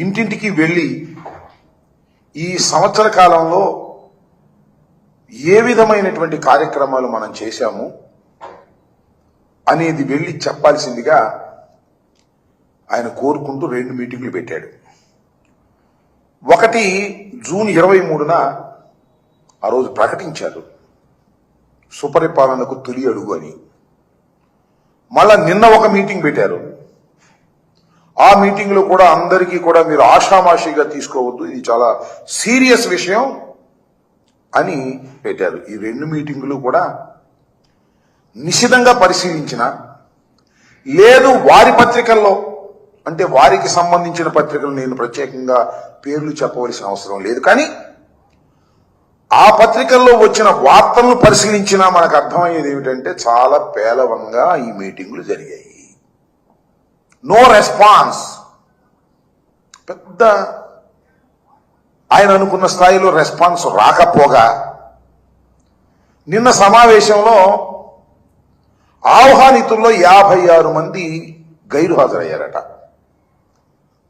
ఇంటింటికి వెళ్ళి ఈ సంవత్సర కాలంలో ఏ విధమైనటువంటి కార్యక్రమాలు మనం చేశాము అనేది వెళ్ళి చెప్పాల్సిందిగా ఆయన కోరుకుంటూ 2 మీటింగ్లు పెట్టాడు. ఒకటి జూన్ 23న ఆ రోజు ప్రకటించారు సుపరిపాలనకు తొలి అడుగు అని. మళ్ళా నిన్న ఒక మీటింగ్ పెట్టారు. ఆ మీటింగ్ లో కూడా అందరికీ కూడా మీరు ఆషామాషిగా తీసుకోవద్దు, ఇది చాలా సీరియస్ విషయం అని పెట్టారు. ఈ 2 మీటింగులు కూడా నిశితంగా పరిశీలించిన లేదు వారి పత్రికల్లో, అంటే వారికి సంబంధించిన పత్రికలు నేను ప్రత్యేకంగా పేర్లు చెప్పవలసిన అవసరం లేదు, కానీ ఆ పత్రికల్లో వచ్చిన వార్తలను పరిశీలించినా మనకు అర్థమయ్యేది ఏమిటంటే చాలా పేలవంగా ఈ మీటింగులు జరిగాయి. No response. పెద్ద ఆయన అనుకున్న స్థాయిలో రెస్పాన్స్ రాకపోగా నిన్న సమావేశంలో ఆహ్వానితుల్లో 56 మంది గైరు హాజరయ్యారట.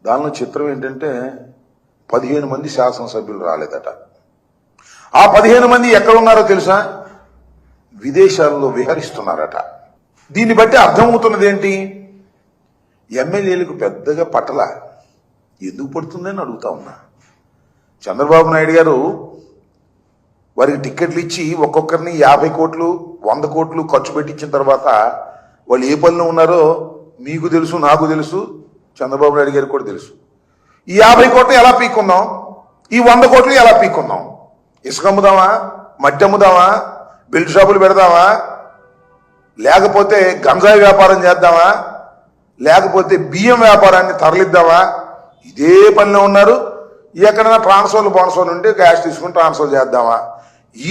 దానిలో చిత్రం ఏంటంటే 15 మంది శాసనసభ్యులు రాలేదట. ఆ 15 మంది ఎక్కడున్నారో తెలుసా? విదేశాల్లో విహరిస్తున్నారట. దీన్ని బట్టి అర్థమవుతున్నది ఏంటి? ఎమ్మెల్యేలకు పెద్దగా పట్టల. ఎందుకు పడుతుందని అడుగుతా ఉన్నా. చంద్రబాబు నాయుడు గారు వారికి టిక్కెట్లు ఇచ్చి ఒక్కొక్కరిని 50 కోట్లు 100 కోట్లు ఖర్చు పెట్టించిన తర్వాత వాళ్ళు ఏ పనిలో ఉన్నారో మీకు తెలుసు, నాకు తెలుసు, చంద్రబాబు నాయుడు గారికి కూడా తెలుసు. ఈ 50 కోట్లు ఎలా పీక్కుందాం, ఈ 100 కోట్లు ఎలా పీక్కుందాం? ఇసుక అమ్ముదామా, మట్టి అమ్ముదామా, బెల్ట్ షాపులు పెడదామా, లేకపోతే గంజాయి వ్యాపారం చేద్దామా, లేకపోతే బియ్యం వ్యాపారాన్ని తరలిద్దామా? ఇదే పనిలో ఉన్నారు. ఎక్కడైనా ట్రాన్స్ఫర్లు బోనస్ఫర్లు ఉంటే క్యాష్ తీసుకుని ట్రాన్స్ఫర్ చేద్దామా?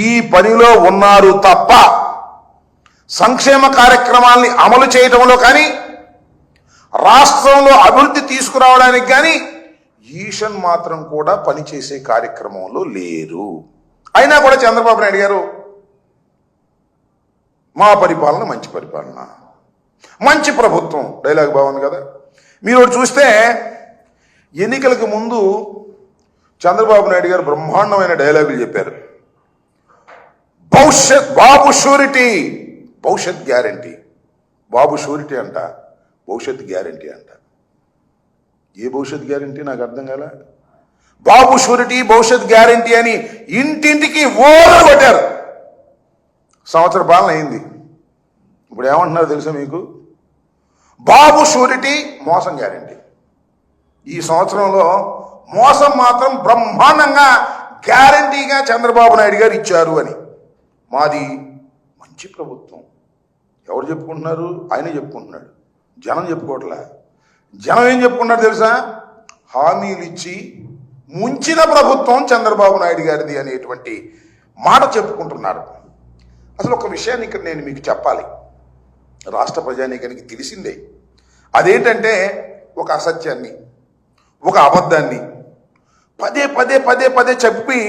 ఈ పనిలో ఉన్నారు తప్ప సంక్షేమ కార్యక్రమాల్ని అమలు చేయడంలో కానీ రాష్ట్రంలో అభివృద్ధి తీసుకురావడానికి కానీ ఈషన్ మాత్రం కూడా పనిచేసే కార్యక్రమంలో లేరు. అయినా కూడా చంద్రబాబు నాయుడు గారు మా పరిపాలన మంచి పరిపాలన, మంచి ప్రభుత్వం డైలాగ్ బాగుంది కదా. మీరు చూస్తే ఎన్నికలకు ముందు చంద్రబాబు నాయుడు గారు బ్రహ్మాండమైన డైలాగులు చెప్పారు. బాబు షూరిటీ, భవిష్యత్ గ్యారంటీ. బాబు షూరిటీ అంట, భవిష్యత్ గ్యారంటీ అంట. ఏ భవిష్యత్ గ్యారంటీ నాకు అర్థం కాల. బాబు షూరిటీ, భవిష్యత్ గ్యారంటీ అని ఇంటింటికి ఓరు కొట్టారు. సంవత్సర పాలన అయింది. ఇప్పుడు ఏమంటున్నారు తెలుసా మీకు? బాబు షూరిటీ, మోసం గ్యారంటీ. ఈ సంవత్సరంలో మోసం మాత్రం బ్రహ్మాండంగా గ్యారంటీగా చంద్రబాబు నాయుడు గారు ఇచ్చారు అని. మాది మంచి ప్రభుత్వం. ఎవరు చెప్పుకుంటున్నారు? ఆయనే చెప్పుకుంటున్నాడు, జనం చెప్పుకోవట్లే. జనం ఏం చెప్పుకుంటున్నారు తెలుసా? హామీలు ఇచ్చి ముంచిన ప్రభుత్వం చంద్రబాబు నాయుడు గారిది అనేటువంటి మాట చెప్పుకుంటున్నారు. అసలు ఒక విషయాన్ని ఇక్కడ నేను మీకు చెప్పాలి, రాష్ట్ర ప్రజానీకానికి తెలిసిందే. అదేంటంటే ఒక అసత్యాన్ని, ఒక అబద్ధాన్ని పదే పదే పదే పదే చెప్పి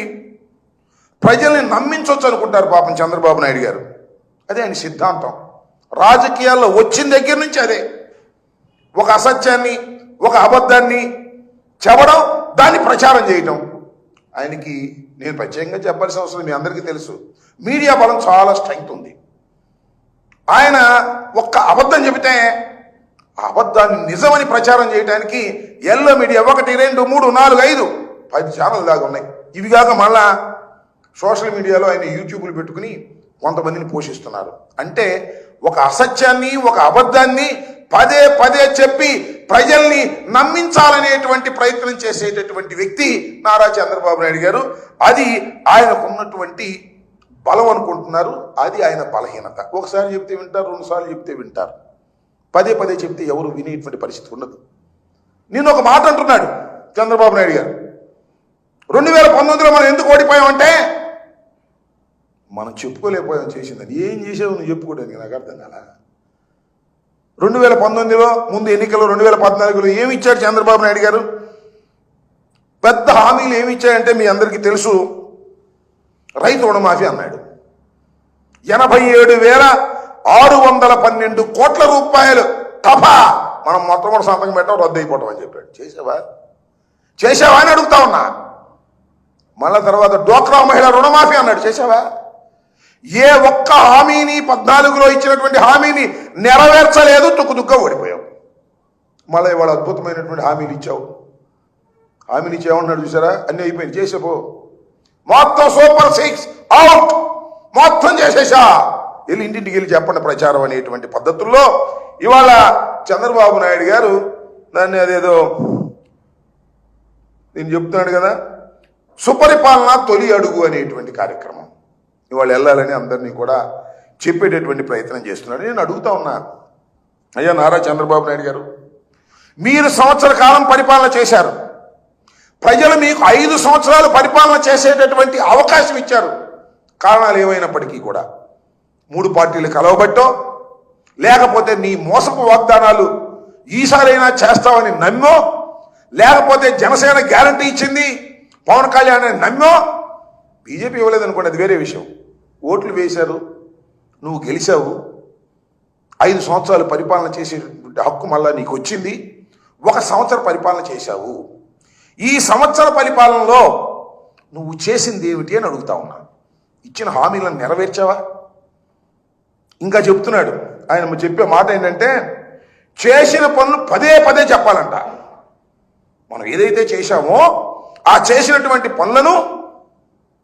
ప్రజల్ని నమ్మించవచ్చు అనుకుంటారు పాపం చంద్రబాబు నాయుడు గారు. అదే ఆయన సిద్ధాంతం. రాజకీయాల్లో వచ్చిన దగ్గర నుంచి అదే. ఒక అసత్యాన్ని, ఒక అబద్ధాన్ని చెప్పడం, దాన్ని ప్రచారం చేయటం. ఆయనకి నేను ప్రత్యేకంగా చెప్పాల్సిన అవసరం మీ అందరికీ తెలుసు. మీడియా బలం చాలా స్ట్రెంగ్త్ ఉంది. ఆయన ఒక్క అబద్ధం చెబితే ఆ అబద్ధాన్ని నిజమని ప్రచారం చేయడానికి ఎల్లో మీడియా 1 2 3 4 5 10 ఛానల్ దాకా ఉన్నాయి. ఇవి కాక మళ్ళా సోషల్ మీడియాలో ఆయన యూట్యూబ్లు పెట్టుకుని కొంతమందిని పోషిస్తున్నారు. అంటే ఒక అసత్యాన్ని, ఒక అబద్ధాన్ని పదే పదే చెప్పి ప్రజల్ని నమ్మించాలనేటువంటి ప్రయత్నం చేసేటటువంటి వ్యక్తి నారా చంద్రబాబు నాయుడు గారు. అది ఆయనకున్నటువంటి బలం అనుకుంటున్నారు. అది ఆయన బలహీనత. ఒకసారి చెప్తే వింటారు, 2 సార్లు చెప్తే వింటారు. పదే పదే చెప్తే ఎవరు వినేటువంటి పరిస్థితి ఉండదు. నేను ఒక మాట అంటున్నాడు చంద్రబాబు నాయుడు గారు, 2019లో మనం ఎందుకు ఓడిపోయామంటే మనం చెప్పుకోలేకపోయాం చేసిందని. ఏం చేసావు నువ్వు చెప్పుకోవడానికి? నాకు అర్థం కాల. 2019లో ముందు ఎన్నికల్లో 2014లో ఏమి ఇచ్చాడు చంద్రబాబు నాయుడు గారు? పెద్ద హామీలు ఏమి ఇచ్చాయంటే మీ అందరికీ తెలుసు. రైతు రుణమాఫీ అన్నాడు. 87,612 కోట్ల రూపాయలు తపా మనం మొత్తం కూడా సంతకం పెట్టాం, రద్దు అయిపోవటం అని చెప్పాడు. చేసావా? చేశావా అని అడుగుతా ఉన్నా. మళ్ళా తర్వాత డ్వాక్రా మహిళా రుణమాఫీ అన్నాడు, చేశావా? ఏ ఒక్క హామీని 14లో ఇచ్చినటువంటి హామీని నెరవేర్చలేదు, తుక్కుతుక్క ఓడిపోయావు. మళ్ళీ ఇవాళ అద్భుతమైనటువంటి హామీలు ఇచ్చావు. హామీలు ఇచ్చి ఏమన్నాడు చూసారా? అన్నీ అయిపోయింది, చేసేపో మొత్తం సూపర్ 6 అవుట్, మొత్తం చేసేసా, వెళ్ళి ఇంటింటికి వెళ్ళి చెప్పండి ప్రచారం అనేటువంటి పద్ధతుల్లో ఇవాళ చంద్రబాబు నాయుడు గారు దాన్ని అదేదో నేను చెప్తున్నాడు కదా, సుపరిపాలన తొలి అడుగు అనేటువంటి కార్యక్రమం ఇవాళ వెళ్ళాలని అందరినీ కూడా చెప్పేటటువంటి ప్రయత్నం చేస్తున్నాడు. నేను అడుగుతా ఉన్నా, అయ్యా నారా చంద్రబాబు నాయుడు గారు, మీరు సంవత్సర కాలం పరిపాలన చేశారు. ప్రజలు మీకు 5 సంవత్సరాలు పరిపాలన చేసేటటువంటి అవకాశం ఇచ్చారు. కారణాలు ఏమైనప్పటికీ కూడా 3 పార్టీలు కలవబట్టో, లేకపోతే నీ మోసపు వాగ్దానాలు ఈసారైనా చేస్తావని నమ్మో, లేకపోతే జనసేన గ్యారంటీ ఇచ్చింది పవన్ కళ్యాణ్ అని నమ్మో, బీజేపీ ఇవ్వలేదనుకోండి, అది వేరే విషయం. ఓట్లు వేశారు, నువ్వు గెలిచావు, 5 సంవత్సరాలు పరిపాలన చేసేటువంటి హక్కు మళ్ళా నీకు వచ్చింది. 1 సంవత్సరం పరిపాలన చేశావు. ఈ సంవత్సర పరిపాలనలో నువ్వు చేసింది ఏమిటి అని అడుగుతా ఉన్నా. ఇచ్చిన హామీలను నెరవేర్చావా? ఇంకా చెప్తున్నాడు ఆయన, చెప్పే మాట ఏంటంటే చేసిన పనులు పదే చెప్పాలంట. మనం ఏదైతే చేశామో ఆ చేసినటువంటి పనులను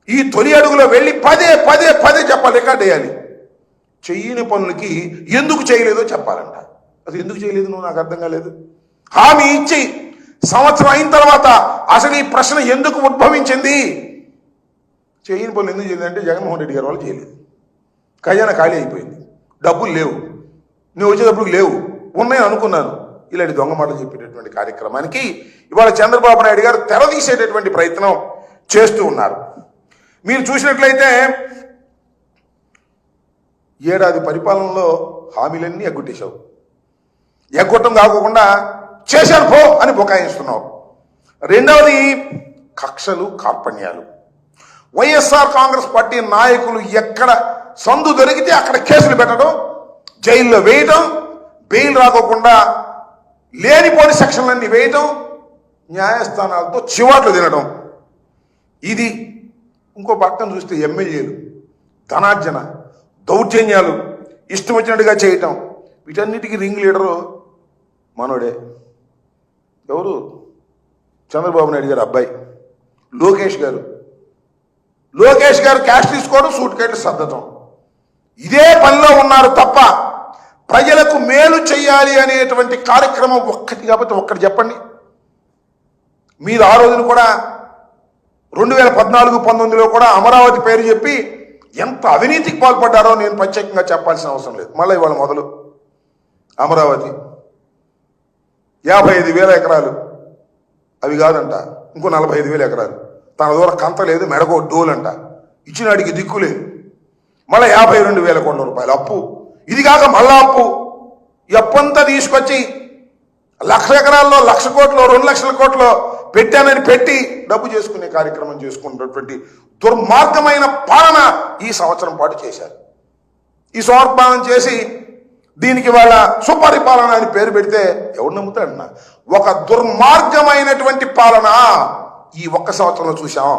ఈ తొలి అడుగులో వెళ్ళి పదే చెప్పాలి, రికార్డ్ వేయాలి. చెయ్యని పనులకి ఎందుకు చేయలేదో చెప్పాలంట. అది ఎందుకు చేయలేదు నువ్వు, నాకు అర్థం కాలేదు. హామీ ఇచ్చి సంవత్సరం అయిన తర్వాత అసలు ఈ ప్రశ్న ఎందుకు ఉద్భవించింది? చేయని పనులు ఎందుకు చేయలేదంటే జగన్మోహన్ రెడ్డి గారి వాళ్ళు చేయలేదు. ఖజానా ఖాళీ అయిపోయింది, డబ్బులు లేవు, నువ్వు వచ్చేటప్పుడు లేవు, ఉన్నాయని అనుకున్నాను. ఇలాంటి దొంగ మాటలు చెప్పేటటువంటి కార్యక్రమానికి ఇవాళ చంద్రబాబు నాయుడు గారు తెరదీసేటటువంటి ప్రయత్నం చేస్తూ ఉన్నారు. మీరు చూసినట్లయితే ఏడాది పరిపాలనలో హామీలన్నీ ఎగ్గొట్టేశావు. ఎగ్గొట్టం కాకుండా చేశాను పో అని బుకాయిస్తున్నావు. రెండవది కక్షలు, కార్పణ్యాలు. వైఎస్ఆర్ కాంగ్రెస్ పార్టీ నాయకులు ఎక్కడ సందు దొరికితే అక్కడ కేసులు పెట్టడం, జైల్లో వేయటం, బెయిల్ రాకోకుండా లేనిపోని సెక్షన్లన్నీ వేయటం, న్యాయస్థానాలతో చివాట్లు తినడం. ఇది ఇంకో పక్కన చూస్తే ఎమ్మెల్యేలు ధనార్జన, దౌర్జన్యాలు ఇష్టం వచ్చినట్టుగా చేయటం. వీటన్నిటికీ రింగ్ లీడరు మనోడే. ఎవరు? చంద్రబాబు నాయుడు గారు అబ్బాయి లోకేష్ గారు. లోకేష్ గారు క్యాష్ తీసుకోవడం, సూట్ కేట్లు సర్దటం, ఇదే పనిలో ఉన్నారు తప్ప ప్రజలకు మేలు చేయాలి అనేటువంటి కార్యక్రమం ఒక్కటి కాబట్టి ఒక్కటి చెప్పండి. మీరు ఆ రోజున కూడా 2014-19లో కూడా అమరావతి పేరు చెప్పి ఎంత అవినీతికి పాల్పడ్డారో నేను ప్రత్యేకంగా చెప్పాల్సిన అవసరం లేదు. మళ్ళీ ఇవాళ మొదలు అమరావతి 55,000 ఎకరాలు, అవి కాదంట, ఇంకో 45,000 ఎకరాలు. తన దూరం కంత లేదు, మెడకో డోలంట, ఇచ్చినాడికి దిక్కు లేదు. మళ్ళీ 52,000 కోట్ల రూపాయలు అప్పు. ఇది కాక మళ్ళా అప్పు. ఈ అప్పంతా తీసుకొచ్చి 1,00,000 ఎకరాల్లో 1,00,000 కోట్లు, 2,00,000 కోట్లు పెట్టానని పెట్టి డబ్బు చేసుకునే కార్యక్రమం చేసుకున్నటువంటి దుర్మార్గమైన పాలన ఈ సంవత్సరం పాటు చేశారు. ఈ సమర్పణం చేసి దీనికి వాళ్ళ సుపరిపాలన అని పేరు పెడితే ఎవడు నమ్ముతాడన్నా? ఒక దుర్మార్గమైనటువంటి పాలన ఈ 1 సంవత్సరంలో చూసాం.